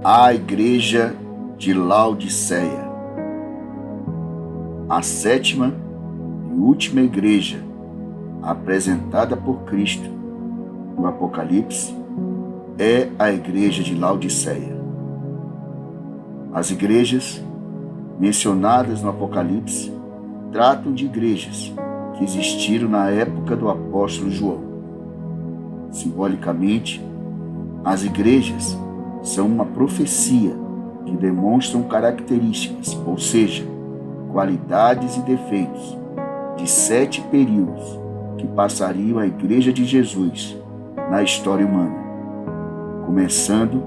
A Igreja de Laodiceia, a sétima e última igreja apresentada por Cristo no Apocalipse é a Igreja de Laodiceia. As igrejas mencionadas no Apocalipse tratam de igrejas que existiram na época do apóstolo João. Simbolicamente, as igrejas são uma profecia que demonstram características, ou seja, qualidades e defeitos de 7 períodos que passariam a Igreja de Jesus na história humana, começando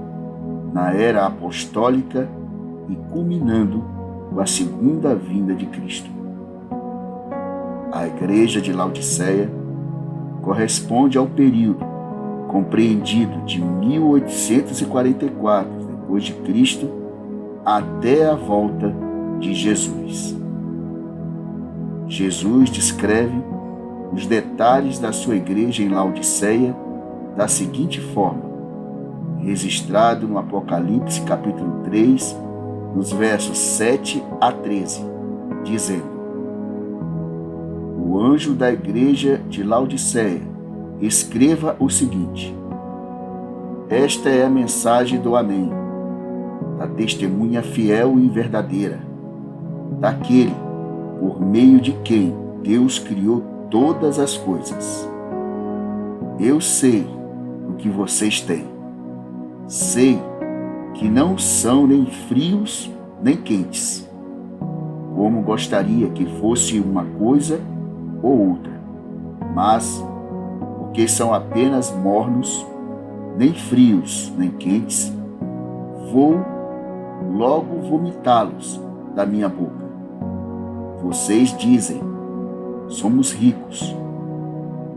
na era apostólica e culminando com a segunda vinda de Cristo. A Igreja de Laodiceia corresponde ao período compreendido de 1844 depois de Cristo até a volta de Jesus. Jesus descreve os detalhes da sua igreja em Laodiceia da seguinte forma, registrado no Apocalipse capítulo 3, nos versos 7 a 13, dizendo: O anjo da igreja de Laodiceia escreva o seguinte: Esta é a mensagem do Amém, da testemunha fiel e verdadeira, daquele por meio de quem Deus criou todas as coisas. Eu sei o que vocês têm. Sei que não são nem frios nem quentes, como gostaria que fosse uma coisa ou outra, mas porque são apenas mornos, nem frios nem quentes, vou logo vomitá-los da minha boca. Vocês dizem: somos ricos,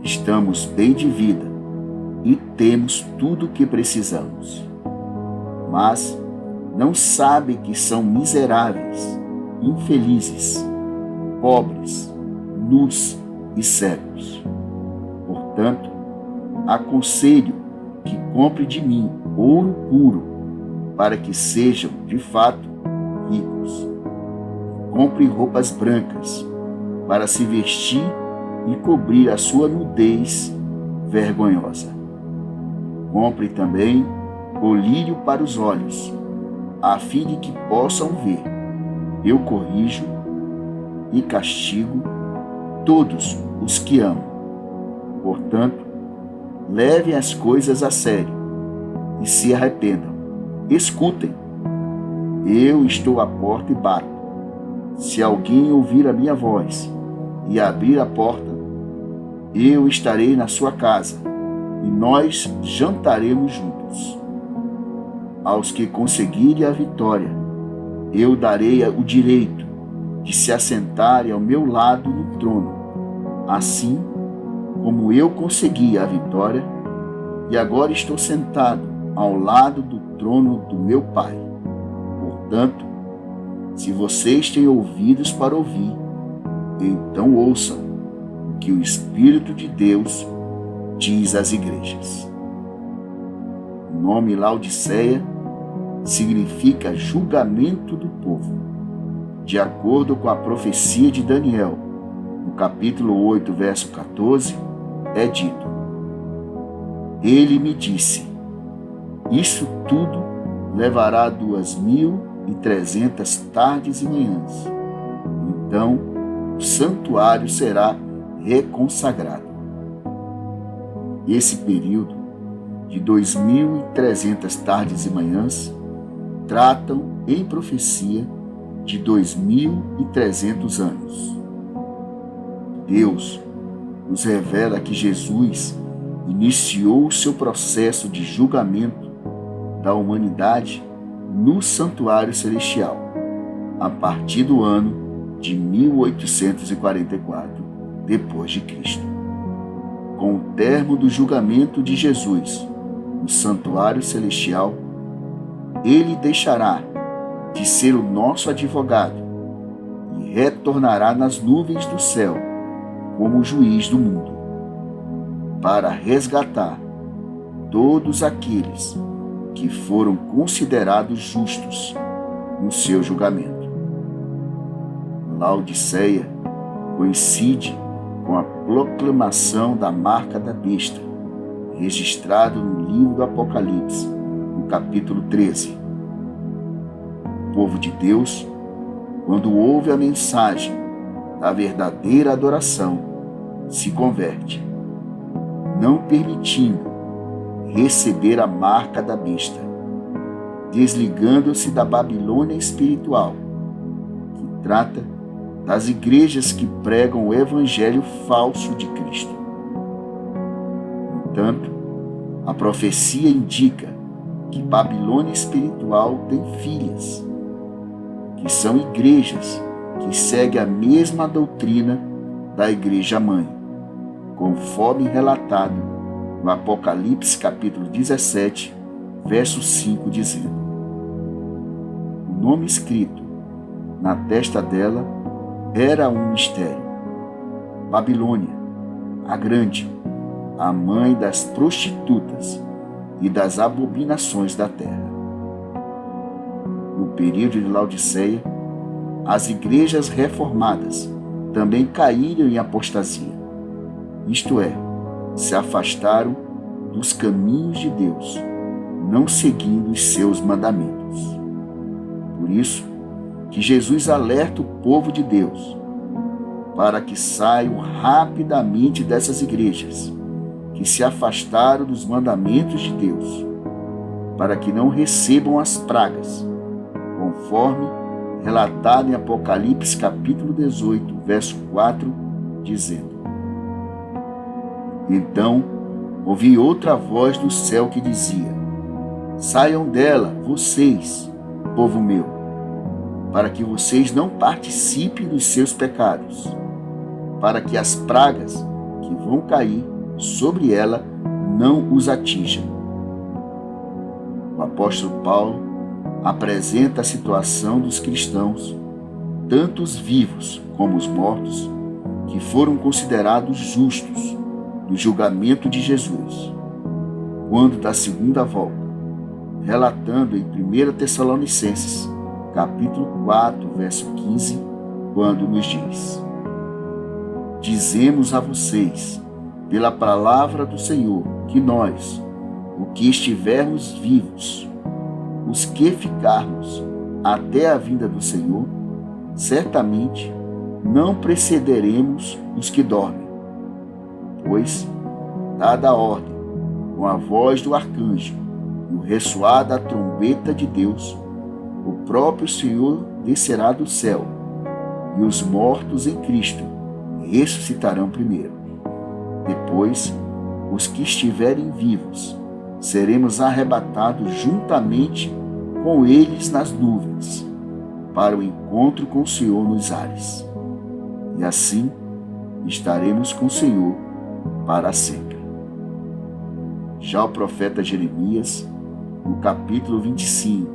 estamos bem de vida e temos tudo o que precisamos. Mas não sabem que são miseráveis, infelizes, pobres, nus e cegos. Portanto, aconselho que compre de mim ouro puro, para que sejam, de fato, ricos. Compre roupas brancas, para se vestir e cobrir a sua nudez vergonhosa. Compre também colírio para os olhos, a fim de que possam ver. Eu corrijo e castigo todos os que amo. Portanto, levem as coisas a sério e se arrependam. Escutem, eu estou à porta e bato. Se alguém ouvir a minha voz e abrir a porta, eu estarei na sua casa e nós jantaremos juntos. Aos que conseguirem a vitória, eu darei o direito de se assentarem ao meu lado no trono, assim como eu consegui a vitória e agora estou sentado ao lado do trono do meu Pai. Portanto, se vocês têm ouvidos para ouvir, então ouçam o que o Espírito de Deus diz às igrejas. O nome Laodiceia significa julgamento do povo. De acordo com a profecia de Daniel, no capítulo 8, verso 14, é dito: Ele me disse, isso tudo levará 2.300 tardes e manhãs. Então, o santuário será reconsagrado. Esse período de 2.300 tardes e manhãs tratam em profecia de 2.300 anos. Deus nos revela que Jesus iniciou o seu processo de julgamento da humanidade no santuário celestial, a partir do ano de 1844 depois de Cristo. Com o termo do julgamento de Jesus no santuário celestial, ele deixará de ser o nosso advogado e retornará nas nuvens do céu como juiz do mundo, para resgatar todos aqueles que foram considerados justos no seu julgamento. Laodiceia coincide com a proclamação da marca da besta, registrado no livro do Apocalipse, no capítulo 13. O povo de Deus, quando ouve a mensagem da verdadeira adoração, se converte, não permitindo receber a marca da besta, desligando-se da Babilônia espiritual, que trata das igrejas que pregam o evangelho falso de Cristo. No entanto, a profecia indica que Babilônia espiritual tem filhas, que são igrejas que seguem a mesma doutrina da igreja mãe, conforme relatado no Apocalipse capítulo 17, verso 5, dizendo: o nome escrito na testa dela era um mistério. Babilônia, a grande, a mãe das prostitutas e das abominações da terra. No período de Laodiceia, as igrejas reformadas também caíram em apostasia, isto é, se afastaram dos caminhos de Deus, não seguindo os seus mandamentos. Por isso que Jesus alerta o povo de Deus para que saiam rapidamente dessas igrejas que se afastaram dos mandamentos de Deus, para que não recebam as pragas, conforme relatado em Apocalipse capítulo 18, verso 4, dizendo: então ouvi outra voz do céu que dizia: saiam dela, vocês, povo meu, para que vocês não participem dos seus pecados, para que as pragas que vão cair sobre ela não os atinjam. O apóstolo Paulo apresenta a situação dos cristãos, tanto os vivos como os mortos, que foram considerados justos no julgamento de Jesus, quando da segunda volta, relatando em 1 Tessalonicenses, capítulo 4, verso 15, quando nos diz: dizemos a vocês, pela palavra do Senhor, que nós, o que estivermos vivos, os que ficarmos até a vinda do Senhor, certamente não precederemos os que dormem. Pois, dada a ordem, com a voz do arcanjo e o ressoar da trombeta de Deus, o próprio Senhor descerá do céu, e os mortos em Cristo ressuscitarão primeiro. Depois, os que estiverem vivos, seremos arrebatados juntamente com eles nas nuvens, para o encontro com o Senhor nos ares. E assim estaremos com o Senhor para sempre. Já o profeta Jeremias, no capítulo 25,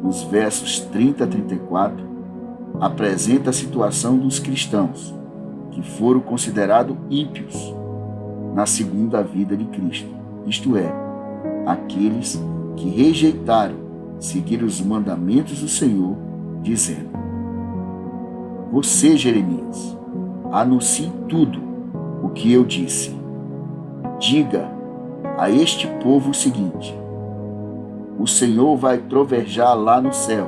nos versos 30 a 34, apresenta a situação dos cristãos que foram considerados ímpios na segunda vida de Cristo, isto é, aqueles que rejeitaram seguir os mandamentos do Senhor, dizendo: você, Jeremias, anuncie tudo o que eu disse. Diga a este povo o seguinte: o Senhor vai trovejar lá no céu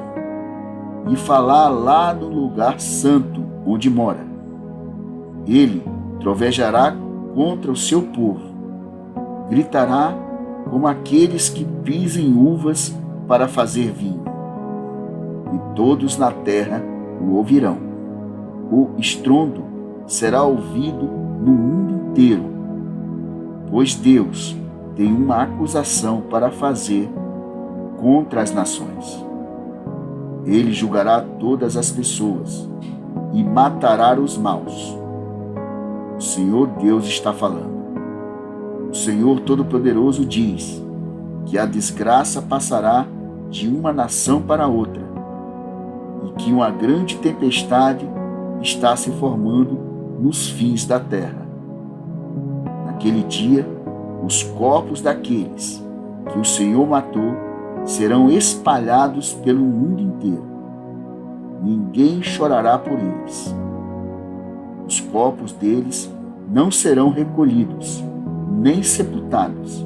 e falar lá no lugar santo onde mora. Ele trovejará contra o seu povo, gritará como aqueles que pisem uvas para fazer vinho, e todos na terra o ouvirão. O estrondo será ouvido no mundo inteiro, pois Deus tem uma acusação para fazer contra as nações. Ele julgará todas as pessoas e matará os maus. O Senhor Deus está falando. O Senhor Todo-Poderoso diz que a desgraça passará de uma nação para outra e que uma grande tempestade está se formando nos fins da terra. Naquele dia, os corpos daqueles que o Senhor matou serão espalhados pelo mundo inteiro. Ninguém chorará por eles. Os corpos deles não serão recolhidos, nem sepultados.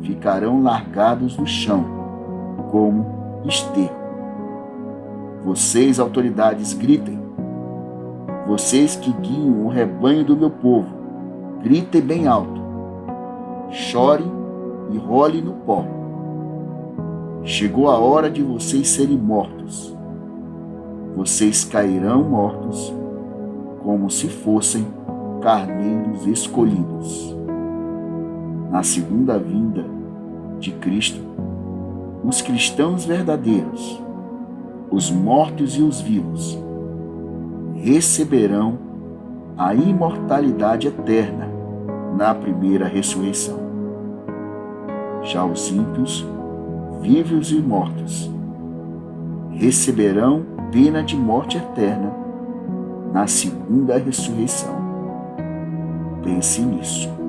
Ficarão largados no chão, como esterco. Vocês, autoridades, gritem. Vocês que guiam o rebanho do meu povo, gritem bem alto. Chorem e rolem no pó. Chegou a hora de vocês serem mortos. Vocês cairão mortos, como se fossem carneiros escolhidos. Na segunda vinda de Cristo, os cristãos verdadeiros, os mortos e os vivos, receberão a imortalidade eterna na primeira ressurreição. Já os ímpios, vivos e mortos, receberão pena de morte eterna na segunda ressurreição. Pense nisso.